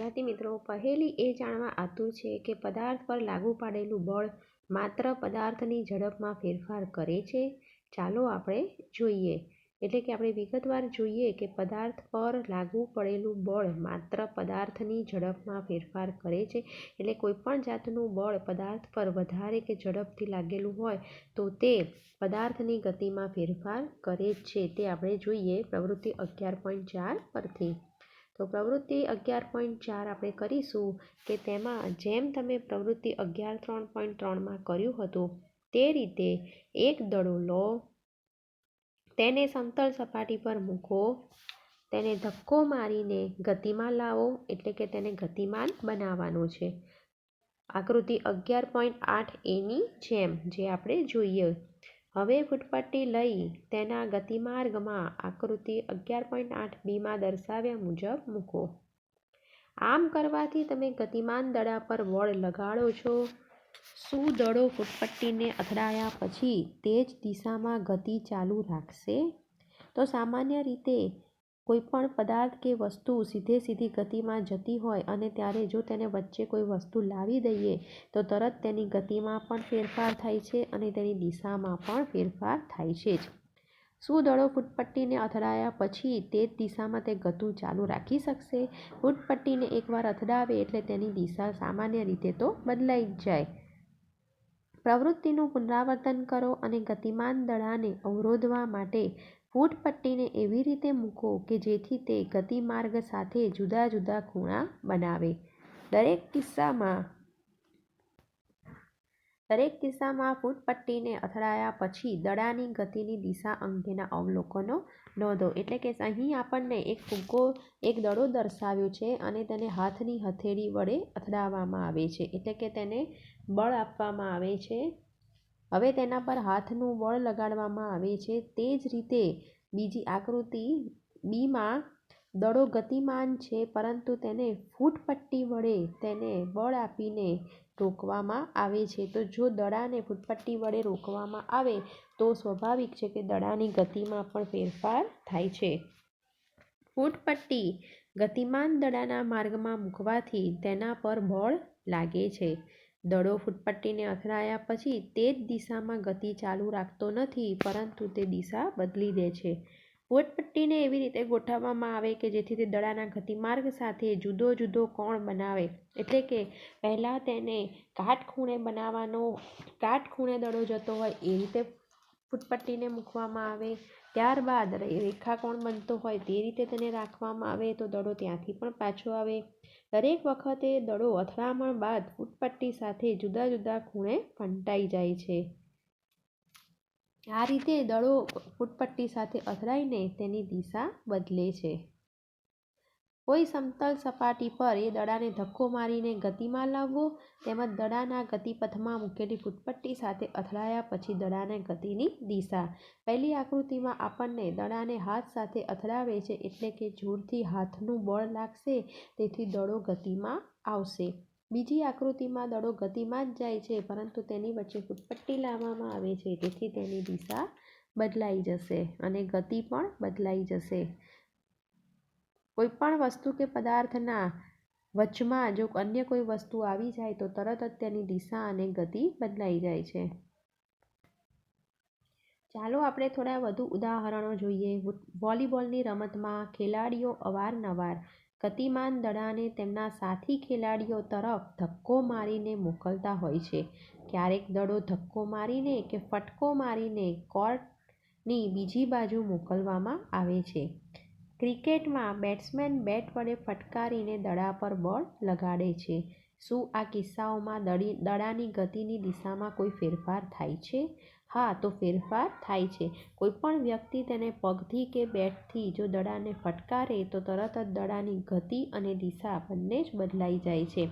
વિદ્યાર્થી મિત્રો, પહેલી એ જાણવા આતુર છે કે પદાર્થ પર લાગુ પાડેલું બળ માત્ર પદાર્થની ઝડપમાં ફેરફાર કરે છે. ચાલો આપણે જોઈએ, એટલે કે આપણે વિગતવાર જોઈએ કે પદાર્થ પર લાગુ પડેલું બળ માત્ર પદાર્થની ઝડપમાં ફેરફાર કરે છે. એટલે કોઈપણ જાતનું બળ પદાર્થ પર વધારે કે ઝડપથી લાગેલું હોય તો તે પદાર્થની ગતિમાં ફેરફાર કરે છે. તે આપણે જોઈએ પ્રવૃત્તિ 11.4 પરથી. તો પ્રવૃત્તિ 11.4 આપણે કરીશું કે તેમાં જેમ તમે પ્રવૃત્તિ 11.3 કર્યું હતું તે રીતે એક દડો લો, તેને સમતલ સપાટી પર મૂકો, તેને ધક્કો મારીને ગતિમાં લાવો, એટલે કે તેને ગતિમાન બનાવવાનો છે. આકૃતિ 11.8 એની જેમ જે આપણે જોઈએ. હવે ફૂટપટ્ટી લઈ તેના ગતિમાર્ગમાં આકૃતિ 11.8 બીમાં દર્શાવ્યા મુજબ મૂકો. આમ કરવાથી તમે ગતિમાન દડા પર બળ લગાડો છો. શું દડો ફૂટપટ્ટીને અથડાયા પછી તે જ દિશામાં ગતિ ચાલુ રાખશે? તો સામાન્ય રીતે કોઈપણ પદાર્થ કે વસ્તુ સીધી ગતિમાં જતી હોય અને ત્યારે જો તેને વચ્ચે કોઈ વસ્તુ લાવી દઈએ તો તરત તેની ગતિમાં પણ ફેરફાર થાય છે અને તેની દિશામાં પણ ફેરફાર થાય છે જ. શું દડો ફૂટપટ્ટીને અથડાયા પછી તે જ દિશામાં તે ગતિ ચાલુ રાખી શકશે? ફૂટપટ્ટીને એકવાર અથડાવે એટલે તેની દિશા સામાન્ય રીતે તો બદલાઈ જ જાય. પ્રવૃત્તિનું પુનરાવર્તન કરો અને ગતિમાન દડાને અવરોધવા માટે ફૂટપટ્ટીને એવી રીતે મૂકો કે જેથી તે ગતિમાર્ગ સાથે જુદા જુદા ખૂણા બનાવે. દરેક કિસ્સામાં ફૂટપટ્ટીને અથડાયા પછી દડાની ગતિની દિશા અંગેના અવલોકનો નોંધો. એટલે કે અહીં આપણને એક દડો દર્શાવ્યો છે અને તેને હાથની હથેળી વડે અથડાવવામાં આવે છે, એટલે કે તેને બળ આપવામાં આવે છે. હવે તેના પર હાથનું બળ લગાડવામાં આવે છે. તે જ રીતે બીજી આકૃતિ બીમાં દડો ગતિમાન છે પરંતુ તેને ફૂટપટ્ટી વડે તેને બળ આપીને રોકવામાં આવે છે. તો જો દડાને ફૂટપટ્ટી વડે રોકવામાં આવે તો સ્વાભાવિક છે કે દડાની ગતિમાં પણ ફેરફાર થાય છે. ફૂટપટ્ટી ગતિમાન દડાના માર્ગમાં મૂકવાથી તેના પર બળ લાગે છે. દડો ફૂટપટ્ટીને અથડાયા પછી તે જ દિશામાં ગતિ ચાલુ રાખતો નથી પરંતુ તે દિશા બદલી દે છે. ફૂટપટ્ટીને એવી રીતે ગોઠવવામાં આવે કે જેથી તે દડાના ગતિમાર્ગ સાથે જુદો જુદો કોણ બનાવે. એટલે કે પહેલાં તેને કાટખૂણે બનાવવાનો, કાટખૂણે દડો જતો હોય એ રીતે ફૂટપટ્ટીને મૂકવામાં આવે. ત્યારબાદ રેખાકોણ બનતો હોય તે રીતે તેને રાખવામાં આવે તો દડો ત્યાંથી પણ પાછો આવે. દરેક વખતે દડો અથડામણ બાદ ફૂટપટ્ટી સાથે જુદા જુદા ખૂણે ફંટાઈ જાય છે. આ રીતે દડો ફૂટપટ્ટી સાથે અથડાઈને તેની દિશા બદલે છે. કોઈ સમતલ સપાટી પર એ દડાને ધક્કો મારીને ગતિમાં લાવવો તેમજ દડાના ગતિપથમાં મૂકેલી ફૂટપટ્ટી સાથે અથડાયા પછી દડાના ગતિની દિશા. પહેલી આકૃતિમાં આપણને દડાને હાથ સાથે અથડાવે છે એટલે કે જોરથી હાથનું બળ લાગશે તેથી દડો ગતિમાં આવશે. બીજી આકૃતિમાં દડો ગતિમાં જ જાય છે પરંતુ તેની વચ્ચે ફૂટપટ્ટી લાવવામાં આવે છે તેથી તેની દિશા બદલાઈ જશે અને ગતિ પણ બદલાઈ જશે. કોઈપણ વસ્તુ કે પદાર્થના વચમાં જો અન્ય કોઈ વસ્તુ આવી જાય તો તરત જ તેની દિશા અને ગતિ બદલાઈ જાય છે. ચાલો આપણે થોડા વધુ ઉદાહરણો જોઈએ. વોલીબોલની રમતમાં ખેલાડીઓ અવારનવાર ગતિમાન દડાને તેમના સાથી ખેલાડીઓ તરફ ધક્કો મારીને મોકલતા હોય છે. ક્યારેક દડો ધક્કો મારીને કે ફટકો મારીને કોર્ટની બીજી બાજુ મોકલવામાં આવે છે. ક્રિકેટમાં બેટ્સમેન બેટ વડે ફટકારીને દડા પર બળ લગાડે છે. શું આ કિસ્સાઓમાં દડાની ગતિની દિશામાં કોઈ ફેરફાર થાય છે? હા, તો ફેરફાર થાય છે. કોઈપણ વ્યક્તિ તેને પગથી કે બેટથી જો દડાને ફટકારે તો તરત જ દડાની ગતિ અને દિશા બંને જ બદલાઈ જાય છે.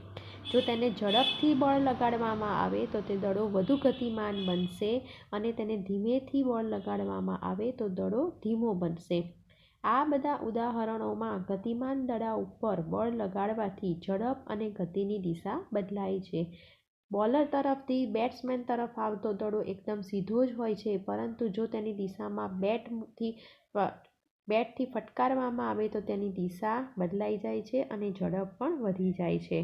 જો તેને ઝડપથી બળ લગાડવામાં આવે તો તે દડો વધુ ગતિમાન બનશે અને તેને ધીમેથી બળ લગાડવામાં આવે તો દડો ધીમો બનશે. આ બધા ઉદાહરણોમાં ગતિમાન દડા ઉપર બળ લગાડવાથી ઝડપ અને ગતિની દિશા બદલાય છે. બોલર તરફથી બેટ્સમેન તરફ આવતો દડો એકદમ સીધો જ હોય છે પરંતુ જો તેની દિશામાં બેટથી બેટથી ફટકારવામાં આવે તો તેની દિશા બદલાઈ જાય છે અને ઝડપ પણ વધી જાય છે.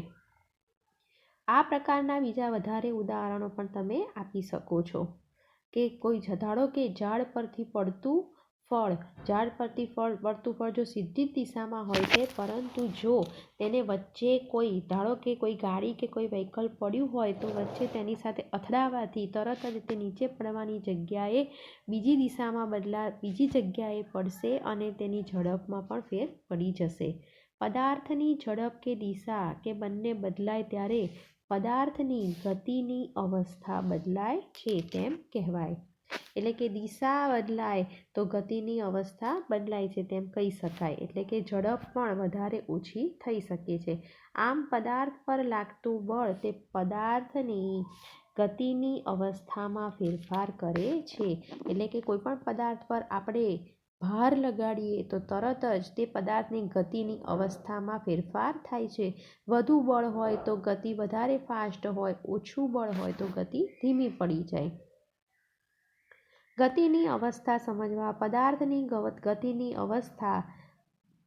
આ પ્રકારના બીજા વધારે ઉદાહરણો પણ તમે આપી શકો છો કે કોઈ ધારો કે ઝાડ પરથી પડતું ફળ જો સીધી જ દિશામાં હોય છે, પરંતુ જો તેને વચ્ચે કોઈ ધારો કે કોઈ ગાડી કે કોઈ વ્હીકલ પડ્યું હોય તો વચ્ચે તેની સાથે અથડાવાથી તરત જ તે નીચે પડવાની જગ્યાએ બીજી જગ્યાએ પડશે અને તેની ઝડપમાં પણ ફેર પડી જશે. પદાર્થની ઝડપ કે દિશા કે બંને બદલાય ત્યારે પદાર્થની ગતિની અવસ્થા બદલાય છે તેમ કહેવાય. એટલે કે દિશા બદલાય તો ગતિની અવસ્થા બદલાય છે તેમ કહી શકાય. એટલે કે ઝડપ પણ વધારે ઓછી થઈ શકે છે. આમ પદાર્થ પર લાગતું બળ તે પદાર્થની ગતિની અવસ્થામાં ફેરફાર કરે છે. એટલે કે કોઈ પણ પદાર્થ પર આપણે ભાર લગાડીએ તો તરત જ તે પદાર્થની ગતિની અવસ્થામાં ફેરફાર થાય છે. વધુ બળ હોય તો ગતિ વધારે ફાસ્ટ હોય, ઓછું બળ હોય તો ગતિ ધીમી પડી જાય. ગતિની અવસ્થા સમજવા પદાર્થની ગતિની અવસ્થા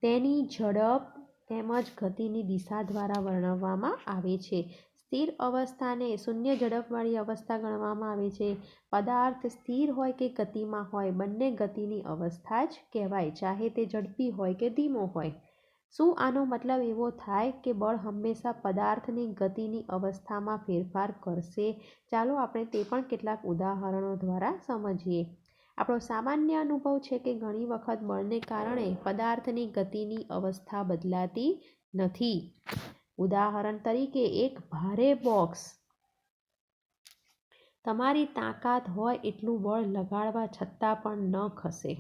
તેની ઝડપ તેમજ ગતિની દિશા દ્વારા વર્ણવવામાં આવે છે. સ્થિર અવસ્થાને શૂન્ય ઝડપવાળી અવસ્થા ગણવામાં આવે છે. પદાર્થ સ્થિર હોય કે ગતિમાં હોય, બંને ગતિની અવસ્થા જ કહેવાય, ચાહે તે ઝડપી હોય કે ધીમો હોય. શું આનો મતલબ એવો થાય કે બળ હંમેશા પદાર્થની ગતિની અવસ્થામાં ફેરફાર કરશે? ચાલો આપણે તે પણ કેટલાક ઉદાહરણો દ્વારા સમજીએ. આપણો સામાન્ય અનુભવ છે કે ઘણી વખત બળને કારણે પદાર્થની ગતિની અવસ્થા બદલાતી નથી. ઉદાહરણ તરીકે, એક ભારે બોક્સ તમારી તાકાત હોય એટલું બળ લગાડવા છતાં પણ ન ખસે.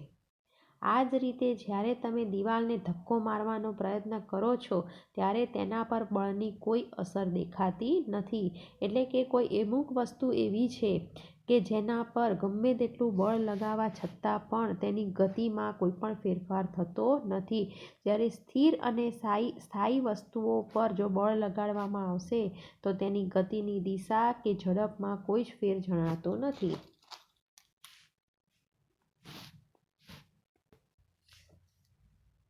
આ જ રીતે જ્યારે તમે દિવાલને ધક્કો મારવાનો પ્રયત્ન કરો છો ત્યારે તેના પર બળની કોઈ અસર દેખાતી નથી. એટલે કે કોઈ અમુક વસ્તુ એવી છે કે જેના પર ગમે તેટલું બળ લગાવવા છતાં પણ તેની ગતિમાં કોઈ પણ ફેરફાર થતો નથી. જ્યારે સ્થિર અને સ્થાયી વસ્તુઓ પર જો બળ લગાડવામાં આવશે તો તેની ગતિની દિશા કે ઝડપમાં કોઈ જ ફેર જણાતો નથી.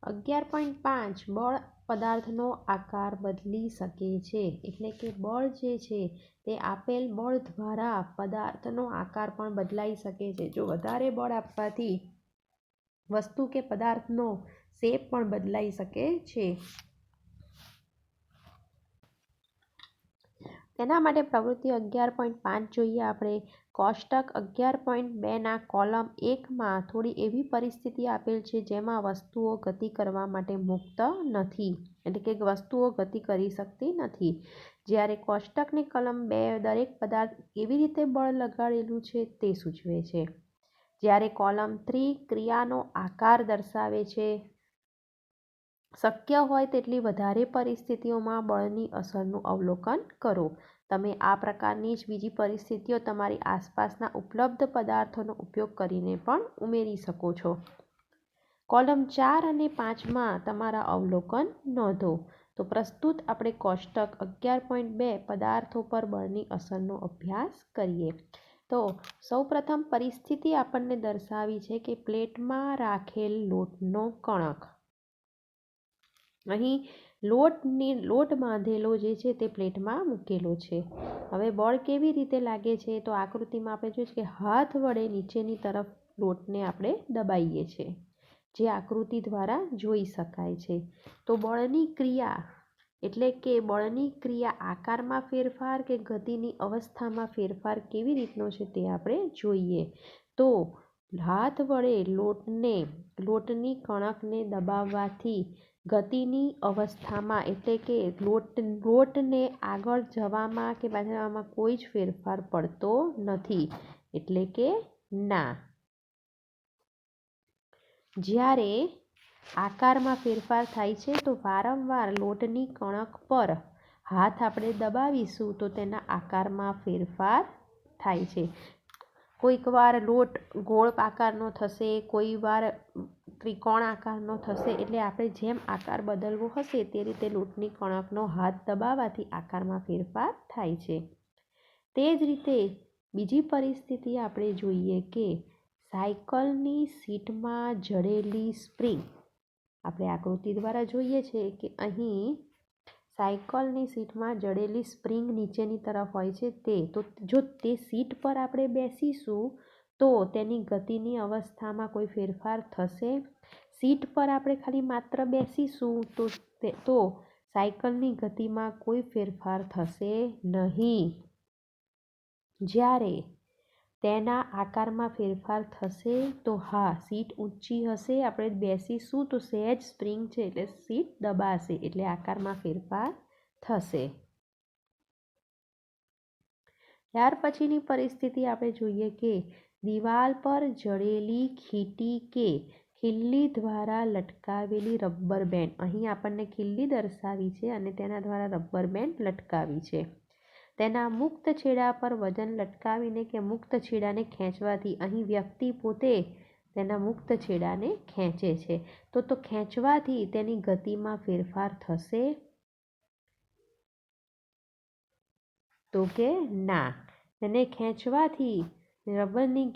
11.5 બળ પદાર્થનો આકાર બદલી શકે છે. એટલે કે બળ જે છે તે આપેલ બળ દ્વારા પદાર્થનો આકાર પણ બદલાઈ શકે છે. જો વધારે બળ આપવાથી વસ્તુ કે પદાર્થનો શેપ પણ બદલાઈ શકે છે. તેના માટે પ્રવૃત્તિ 11.5 જોઈએ આપણે. કોષ્ટક 11.2 કોલમ 1માં થોડી એવી પરિસ્થિતિ આપેલ છે જેમાં વસ્તુઓ ગતિ કરવા માટે મુક્ત નથી. એટલે કે વસ્તુઓ ગતિ કરી શકતી નથી. જ્યારે કોષ્ટકની કલમ 2 દરેક પદાર્થ કેવી રીતે બળ લગાડેલું છે તે સૂચવે છે. જ્યારે કોલમ 3 ક્રિયાનો આકાર દર્શાવે છે. શક્ય હોય તેટલી વધારે પરિસ્થિતિઓમાં બળની અસરનું અવલોકન કરો. તમે આ પ્રકારની જ બીજી પરિસ્થિતિઓ તમારી આસપાસના ઉપલબ્ધ પદાર્થોનો ઉપયોગ કરીને પણ ઉમેરી શકો છો. કોલમ 4 અને 5માં તમારા અવલોકન નોંધો. તો પ્રસ્તુત આપણે કોષ્ટક 11.2 પદાર્થો પર બળની અસરનો અભ્યાસ કરીએ. તો સૌપ્રથમ પરિસ્થિતિ આપણને દર્શાવી છે કે પ્લેટમાં રાખેલ લોટનો કણક. અહીં લોટ બાંધેલો જે છે તે પ્લેટમાં મૂકેલો છે. હવે બળ કેવી રીતે લાગે છે? તો આકૃતિમાં આપણે જોઈએ કે હાથ વડે નીચેની તરફ લોટને આપણે દબાઈએ છીએ, જે આકૃતિ દ્વારા જોઈ શકાય છે. તો બળની ક્રિયા એટલે કે બળની ક્રિયા આકારમાં ફેરફાર કે ગતિની અવસ્થામાં ફેરફાર કેવી રીતનો છે તે આપણે જોઈએ. તો હાથ વડે લોટની કણકને દબાવવાથી ગતિની અવસ્થામાં એટલે કે લોટને આગળ જવામાં કે પાછળ જવામાં કોઈ જ ફેરફાર પડતો નથી. એટલે કે ના. જ્યારે આકારમાં ફેરફાર થાય છે તો વારંવાર લોટની કણક પર હાથ આપણે દબાવીશું તો તેના આકારમાં ફેરફાર થાય છે. કોઈક વાર લોટ ગોળ આકારનો થશે, કોઈ વાર ત્રિકોણ આકારનો થશે. એટલે આપણે જેમ આકાર બદલવો હશે તે રીતે લોટની કણકનો હાથ દબાવવાથી આકારમાં ફેરફાર થાય છે. તે જ રીતે બીજી પરિસ્થિતિ આપણે જોઈએ કે સાયકલની સીટમાં જડેલી સ્પ્રિંગ. આપણે આકૃતિ દ્વારા જોઈએ છે કે અહીં સાયકલની સીટમાં જડેલી સ્પ્રિંગ નીચેની તરફ હોય છે તો જો તે સીટ પર આપણે બેસીશું તો તેની ગતિની અવસ્થામાં કોઈ ફેરફાર થશે? સીટ પર આપણે ખાલી માત્ર બેસીશું તો સાયકલની ગતિમાં કોઈ ફેરફાર થશે નહીં. જ્યારે તેના આકારમાં ફેરફાર થશે તો હા, સીટ ઊંચી હશે, આપણે બેસીશું તો સહેજ સ્પ્રિંગ છે એટલે સીટ દબાશે એટલે આકારમાં ફેરફાર થશે. ત્યાર પછીની પરિસ્થિતિ આપણે જોઈએ કે દિવાલ પર જડેલી ખીટી કે ખિલ્લી દ્વારા લટકાવેલી રબર બેન્ડ. અહીં આપણને ખિલ્લી દર્શાવી છે અને તેના દ્વારા રબર બેન્ડ લટકાવી છે. તેના મુક્ત છેડા પર વજન લટકાવીને કે મુક્ત છેડાને ખેંચવાથી, અહીં વ્યક્તિ પોતે તેના મુક્ત છેડાને ખેંચે છે તો ખેંચવાથી તેની ગતિમાં ફેરફાર થશે? તો કે ના, તેને ખેંચવાથી રબરની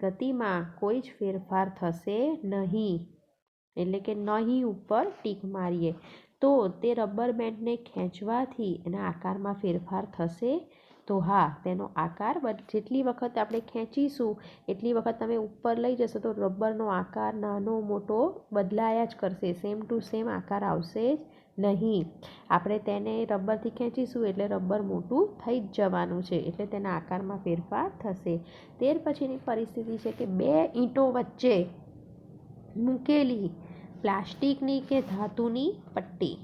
ગતિમાં કોઈ જ ફેરફાર થશે નહીં. એટલે કે નહીં ઉપર ટીક મારીએ તો તે રબર બેન્ડને ખેંચવાથી એના આકારમાં ફેરફાર થશે? તો હા, તેનો આકાર જેટલી વખત આપણે ખેંચીશું એટલી વખત તમે ઉપર લઈ જશો તો રબરનો આકાર નાનો મોટો બદલાયા જ કરશે, સેમ ટુ સેમ આકાર આવશે જ નહીં. આપણે તેને રબરથી ખેંચીશું એટલે રબર મોટું થઈ જ જવાનું છે એટલે તેના આકારમાં ફેરફાર થશે. ત્યાર પછીની પરિસ્થિતિ છે કે બે ઈંટો વચ્ચે મૂકેલી પ્લાસ્ટિકની કે ધાતુની પટ્ટી.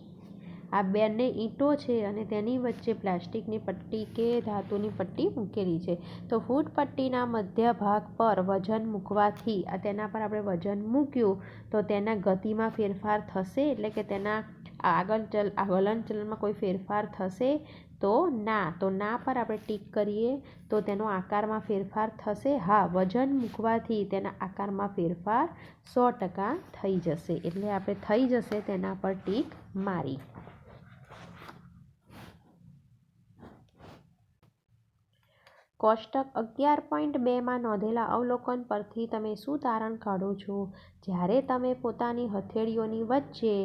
આ બંને ઈંટો છે અને તેની વચ્ચે પ્લાસ્ટિકની પટ્ટી કે ધાતુની પટ્ટી મૂકેલી છે તો ફૂટપટ્ટીના મધ્ય ભાગ પર વજન મૂકવાથી તેના પર આપણે વજન મૂક્યું તો તેના ગતિમાં ફેરફાર થશે? એટલે કે તેના હલનચલનમાં કોઈ ફેરફાર થશે? તો ના. તો ના પર આપણે ટીક કરીએ તો તેનો આકારમાં ફેરફાર થશે? હા, વજન મૂકવાથી તેના આકારમાં ફેરફાર 100% થઈ જશે એટલે આપણે થઈ જશે તેના પર ટીક મારી. કોષ્ટક 11.2માં નોંધેલા અવલોકન પરથી તમે શું તારણ કાઢો છો? જ્યારે તમે પોતાની હથેળીઓની વચ્ચે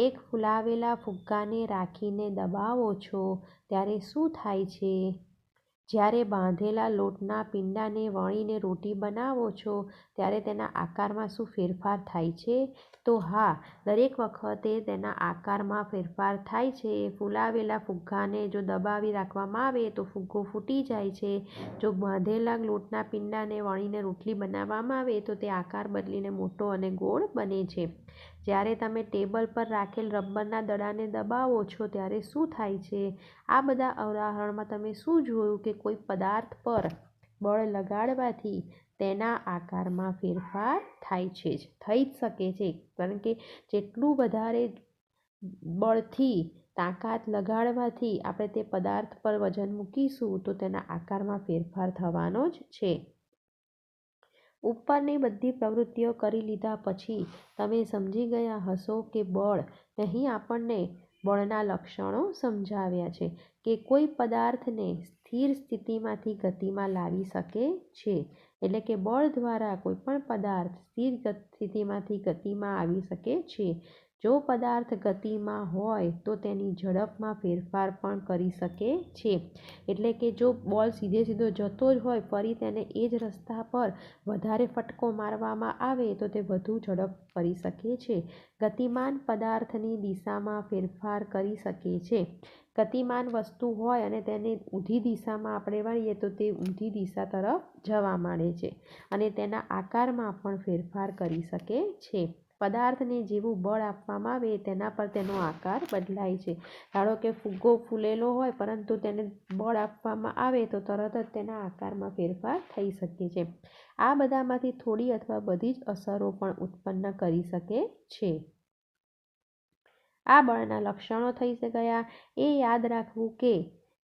એક ફૂલાવેલા ફુગ્ગાને રાખીને દબાવો છો ત્યારે શું થાય છે? જ્યારે બાંધેલા લોટના પીંડાને વણીને રોટી બનાવો છો ત્યારે તેના આકારમાં શું ફેરફાર થાય છે? તો હા, દરેક વખતે તેના આકારમાં ફેરફાર થાય છે. ફૂલાવેલા ફુગ્ગાને જો દબાવી રાખવામાં આવે તો ફુગ્ગો ફૂટી જાય છે. જો બાંધેલા લોટના પીંડાને વણીને રોટલી બનાવવામાં આવે તો તે આકાર બદલીને મોટો અને ગોળ બને છે. જ્યારે તમે ટેબલ પર રાખેલ રબરના દડાને દબાવો છો ત્યારે શું થાય છે? આ બધા ઉદાહરણમાં તમે શું જોયું કે કોઈ પદાર્થ પર બળ લગાડવાથી તેના આકારમાં ફેરફાર થાય છે જ, થઈ જ શકે છે. કારણ કે જેટલું વધારે બળથી તાકાત લગાડવાથી આપણે તે પદાર્થ પર વજન મૂકીશું તો તેના આકારમાં ફેરફાર થવાનો જ છે. ઉપરની બધી પ્રવૃત્તિઓ કરી લીધા પછી તમે સમજી ગયા હશો કે બળ. અહીં આપણને બળના લક્ષણો સમજાવ્યા છે કે કોઈ પદાર્થને સ્થિર સ્થિતિમાંથી ગતિમાં લાવી શકે છે. એટલે કે બળ દ્વારા કોઈ પણ પદાર્થ સ્થિર સ્થિતિમાંથી ગતિમાં આવી શકે છે. જો પદાર્થ ગતિમાં હોય તો તેની ઝડપમાં ફેરફાર પણ કરી શકે છે. એટલે કે જો બોલ સીધો જતો જ હોય ફરી તેને એ જ રસ્તા પર વધારે ફટકો મારવામાં આવે તો તે વધુ ઝડપ કરી શકે છે. ગતિમાન પદાર્થની દિશામાં ફેરફાર કરી શકે છે. ગતિમાન વસ્તુ હોય અને તેને ઊંધી દિશામાં આપણે વળીએ તો તે ઊંધી દિશા તરફ જવા માંડે છે અને તેના આકારમાં પણ ફેરફાર કરી શકે છે. પદાર્થને જેવું બળ આપવામાં આવે તેના પર તેનો આકાર બદલાય છે. ધારો કે ફુગ્ગો ફૂલેલો હોય પરંતુ તેને બળ આપવામાં આવે તો તરત જ તેના આકારમાં ફેરફાર થઈ શકે છે. આ બધામાંથી થોડી અથવા બધી જ અસરો પણ ઉત્પન્ન કરી શકે છે. આ બળના લક્ષણો થઈ ગયા. એ યાદ રાખવું કે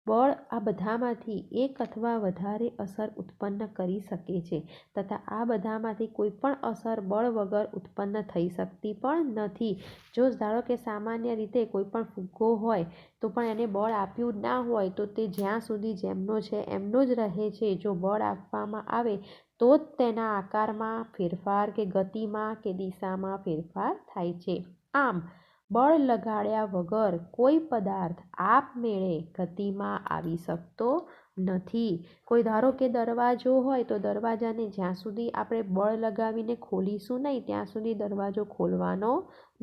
બળ આ બધામાંથી એક અથવા વધારે અસર ઉત્પન્ન કરી શકે છે તથા આ બધામાંથી કોઈ પણ અસર બળ વગર ઉત્પન્ન થઈ શકતી પણ નથી. જો ધારો કે સામાન્ય રીતે કોઈ પણ ફુગ્ગો હોય તો પણ એને બળ આપ્યું ના હોય તો તે જ્યાં સુધી જેમનો છે એમનો જ રહે છે. જો બળ આપવામાં આવે તો જ તેના આકારમાં ફેરફાર કે ગતિમાં કે દિશામાં ફેરફાર થાય છે. આમ બળ લગાડ્યા વગર કોઈ પદાર્થ આપમેળે ગતિમાં આવી શકતો નથી. કોઈ ધારો કે દરવાજો હોય તો દરવાજાને જ્યાં સુધી આપણે બળ લગાવીને ખોલીશું નહીં ત્યાં સુધી દરવાજો ખોલવાનો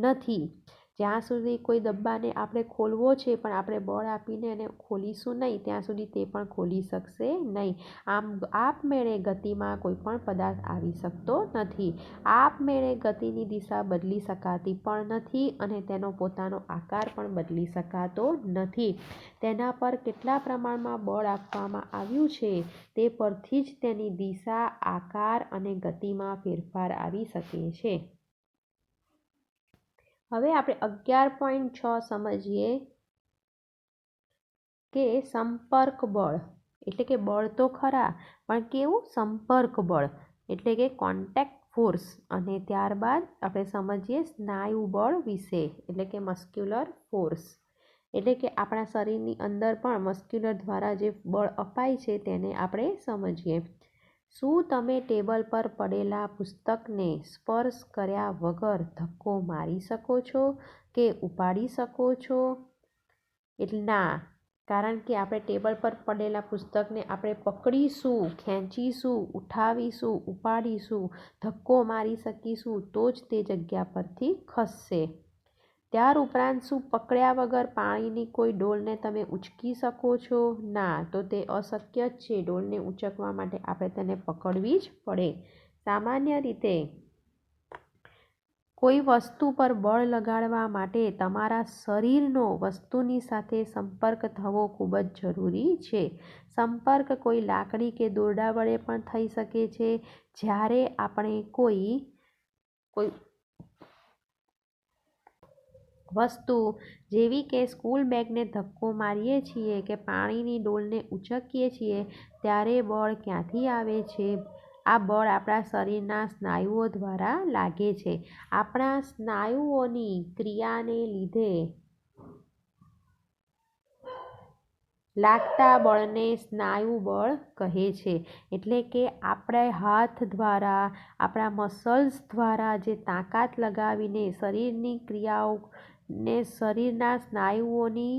નથી. જ્યાં સુધી કોઈ ડબ્બાને આપણે ખોલવો છે પણ આપણે બળ આપીને એને ખોલીશું નહીં ત્યાં સુધી તે પણ ખોલી શકશે નહીં. આમ આપમેળે ગતિમાં કોઈ પણ પદાર્થ આવી શકતો નથી. આપમેળે ગતિની દિશા બદલી શકાતી પણ નથી અને તેનો પોતાનો આકાર પણ બદલી શકાતો નથી. તેના પર કેટલા પ્રમાણમાં બળ આપવામાં આવ્યું છે તે પરથી જ તેની દિશા, આકાર અને ગતિમાં ફેરફાર આવી શકે છે. હવે આપણે 11.6 સમજીએ કે સંપર્ક બળ એટલે કે બળ તો ખરા પણ કેવું સંપર્ક બળ એટલે કે કોન્ટેક્ટ ફોર્સ. અને ત્યારબાદ આપણે સમજીએ સ્નાયુ બળ વિશે એટલે કે મસ્ક્યુલર ફોર્સ. એટલે કે આપણા શરીરની અંદર પણ મસ્ક્યુલર દ્વારા જે બળ અપાય છે તેને આપણે સમજીએ. શું તમે ટેબલ પર પડેલા પુસ્તકને સ્પર્શ કર્યા વગર ધક્કો મારી શકો છો કે ઉપાડી શકો છો? એટલે ના, કારણ કે આપણે ટેબલ પર પડેલા પુસ્તકને આપણે પકડીશું, ખેંચીશું, ઉઠાવીશું, ઉપાડીશું, ધક્કો મારી શકીશું તો જ તે જગ્યા પરથી ખસશે. ત્યાર ઉપરાંત શું પકડ્યા વગર પાણીની કોઈ ડોલને તમે ઉંચકી શકો છો? ના, તો તે અશક્ય જ છે. ડોલને ઉંચકવા માટે આપણે તેને પકડવી જ પડે. સામાન્ય રીતે કોઈ વસ્તુ પર બળ લગાડવા માટે તમારા શરીરનો વસ્તુની સાથે સંપર્ક થવો ખૂબ જ જરૂરી છે. સંપર્ક કોઈ લાકડી કે દોરડા વડે પણ થઈ શકે છે. જ્યારે આપણે કોઈ વસ્તુ જેવી કે સ્કૂલ બેગને ધક્કો મારીએ છીએ કે પાણીની ડોલને ઉંચકીએ છીએ ત્યારે બળ ક્યાંથી આવે છે? આ બળ આપણા શરીરના સ્નાયુઓ દ્વારા લાગે છે. આપણા સ્નાયુઓની ક્રિયાને લીધે લાગતા બળને સ્નાયુ બળ કહે છે. એટલે કે આપણે હાથ દ્વારા, આપણા મસલ્સ દ્વારા જે તાકાત લગાવીને શરીરની ક્રિયાઓને, શરીરના સ્નાયુઓની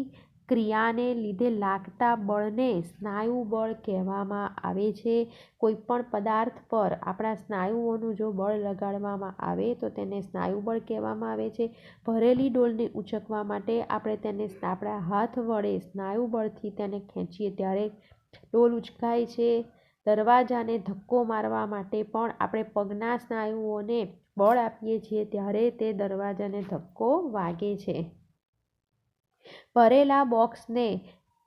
ક્રિયાને લીધે લાગતા બળને સ્નાયુ બળ કહેવામાં આવે છે. કોઈપણ પદાર્થ પર આપણા સ્નાયુઓનું જો બળ લગાડવામાં આવે તો તેને સ્નાયુ બળ કહેવામાં આવે છે. ભરેલી ડોલને ઉંચકવા માટે આપણે તેને આપણા હાથ વડે સ્નાયુ બળથી તેને ખેંચીએ ત્યારે ડોલ ઉંચકાય છે. દરવાજાને ધક્કો મારવા માટે પણ આપણે પગના સ્નાયુઓને બળ આપીએ છીએ ત્યારે તે દરવાજાને ધક્કો વાગે છે. ભરેલા બોક્સને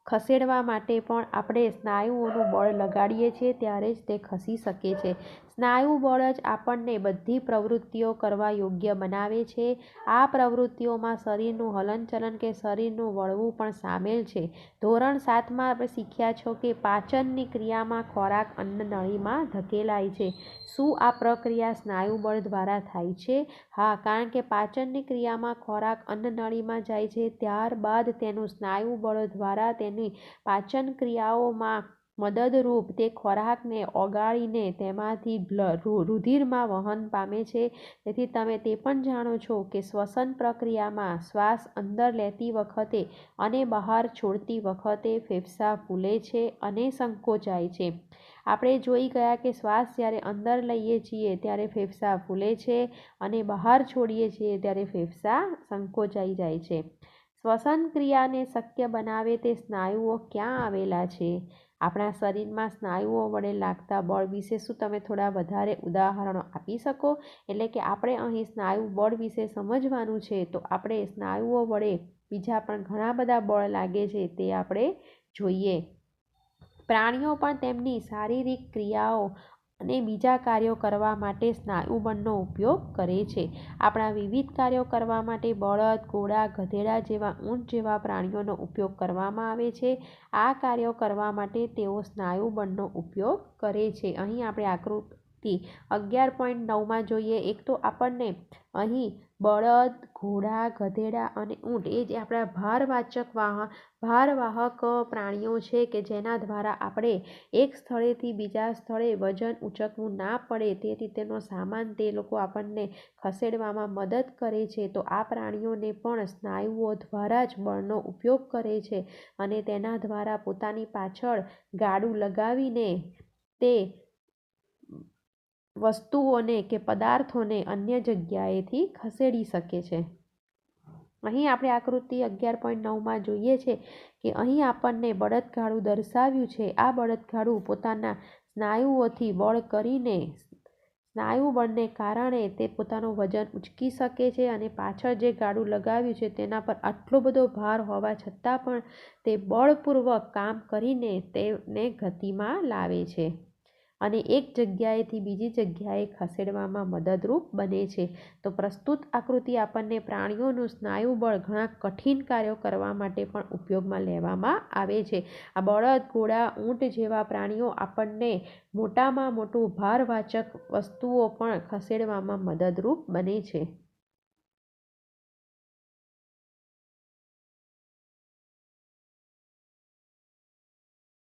ખસેડવા માટે પણ આપણે સ્નાયુઓનું બળ લગાડીએ છીએ ત્યારે જ તે ખસી શકે છે. સ્નાયુ બળ જ આપણને બધી પ્રવૃત્તિઓ કરવા યોગ્ય બનાવે છે. આ પ્રવૃત્તિઓમાં શરીરનું હલનચલન કે શરીરનું વળવું પણ સામેલ છે. ધોરણ 7માં આપણે શીખ્યા છો કે પાચનની ક્રિયામાં ખોરાક અન્નનળીમાં ધકેલાય છે. શું આ પ્રક્રિયા સ્નાયુ બળ દ્વારા થાય છે? હા, કારણ કે પાચનની ક્રિયામાં ખોરાક અન્નનળીમાં જાય છે ત્યારબાદ તેનું સ્નાયુ બળ દ્વારા તેની પાચન ક્રિયાઓમાં મદદરૂપ તે ખોરાકને ઓગાળીને તેમાંથી રુધિરમાં વહન પામે છે. તેથી તમે તે પણ જાણો છો કે શ્વસન પ્રક્રિયામાં શ્વાસ અંદર લેતી વખતે અને બહાર છોડતી વખતે ફેફસાં ફૂલે છે અને સંકોચાય છે. આપણે જોઈ ગયા કે શ્વાસ જ્યારે અંદર લઈએ છીએ ત્યારે ફેફસાં ફૂલે છે અને બહાર છોડીએ છીએ ત્યારે ફેફસાં સંકોચાઈ જાય છે. શ્વસન ક્રિયાને શક્ય બનાવે તે સ્નાયુઓ ક્યાં આવેલા છે? આપણા શરીરમાં સ્નાયુઓ વડે લાગતા બળ વિશે શું તમે થોડા વધારે ઉદાહરણો આપી શકો? એટલે કે આપણે અહીં સ્નાયુ બળ વિશે સમજવાનું છે તો આપણે સ્નાયુઓ વડે બીજા પણ ઘણા બધા બળ લાગે છે તે આપણે જોઈએ. પ્રાણીઓ પણ તેમની શારીરિક ક્રિયાઓ અને બીજા કાર્યો કરવા માટે સ્નાયુ બળનો ઉપયોગ કરે છે. આપણા વિવિધ કાર્યો કરવા માટે બળદ, ઘોડા, ગધેડા જેવા ઊંટ જેવા પ્રાણીઓનો ઉપયોગ કરવામાં આવે છે. આ કાર્યો કરવા માટે તેઓ સ્નાયુ બળનો ઉપયોગ કરે છે. અહીં આપણે આકૃતિ 11.9માં જોઈએ, એક તો આપણને અહીં બળદ, ઘોડા, ગધેડા અને ઊંટ એ જે આપણા ભારવાહક પ્રાણીઓ છે કે જેના દ્વારા આપણે એક સ્થળેથી બીજા સ્થળે વજન ઉચકવું ના પડે તે રીતેનો સામાન તે લોકો આપણને ખસેડવામાં મદદ કરે છે. તો આ પ્રાણીઓને પણ સ્નાયુઓ દ્વારા જ બળનો ઉપયોગ કરે છે અને તેના દ્વારા પોતાની પાછળ ગાડું લગાવીને તે વસ્તુઓને કે પદાર્થોને અન્ય જગ્યાએથી ખસેડી શકે છે. અહીં આપણે આકૃતિ 11.9માં જોઈએ છે કે અહીં આપણને બળદગાડું દર્શાવ્યું છે. આ બળદગાડું પોતાના સ્નાયુઓથી બળ કરીને સ્નાયુ બળને કારણે તે પોતાનું વજન ઉચકી શકે છે અને પાછળ જે ગાડું લગાવ્યું છે તેના પર આટલો બધો ભાર હોવા છતાં પણ તે બળપૂર્વક કામ કરીને તેને ગતિમાં લાવે છે અને એક જગ્યાએથી બીજી જગ્યાએ ખસેડવામાં મદદરૂપ બને છે. તો પ્રસ્તુત આકૃતિ આપણને પ્રાણીઓનું સ્નાયુબળ ઘણા કઠિન કાર્યો કરવા માટે પણ ઉપયોગમાં લેવામાં આવે છે. આ બળદ, ઘોડા, ઊંટ જેવા પ્રાણીઓ આપણને મોટામાં મોટું ભારવાચક વસ્તુઓ પણ ખસેડવામાં મદદરૂપ બને છે.